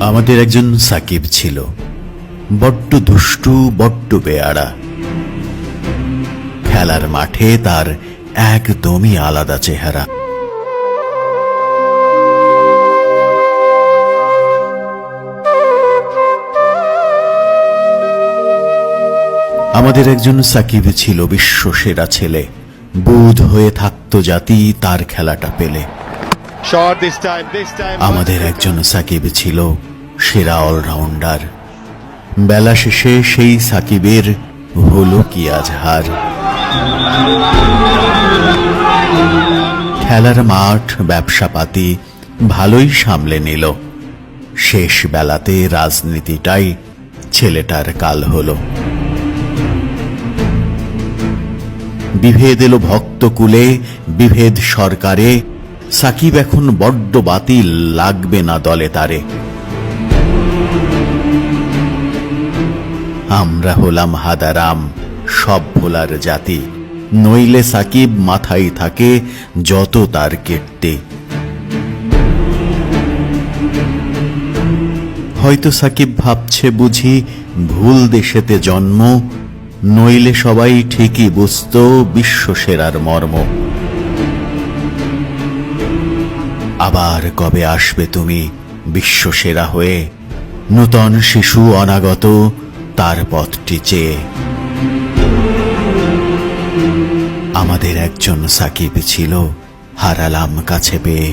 আমাদের একজন সাকিব ছিল, বড্ড দুষ্টু, বড্ড বেয়াড়া। খেলার মাঠে তার একদমই আলাদা চেহারা। আমাদের একজন সাকিব ছিল বিশ্বসেরা ছেলে, বুঁদ হয়ে থাকতো জাতি তার খেলাটা পেলে। আমাদের একজন সাকিব ছিল সেরা অলরাউন্ডার, বেলা শেষে সেই সাকিবের হলো কি আজ হার। খেলার মাঠ, ব্যবসাপাতি ভালোই সামলে নিল, শেষ বেলাতে রাজনীতিটাই ছেলেটার কাল হলো। বিভেদ এলো ভক্তকুলে, বিভেদ সরকারে, সাকিব এখন বড্ড বাতিল, লাগবে না দলে তারে। আমরা হলাম হাদারাম, সব ভোলার জাতি, নইলে সাকিব মাথায় থাকে যত তার কীর্তি। হয়তো সাকিব ভাবছে বুঝি ভুল দেশেতে জন্ম, নইলে সবাই ঠিকই বুঝতো বিশ্বসেরার মর্ম। আবার কবে আসবে তুমি বিশ্বসেরা হয়ে, নূতন শিশু অনাগত তার পথটি চেয়ে। আমাদের একজন সাকিব ছিল, হারালাম কাছে পেয়ে।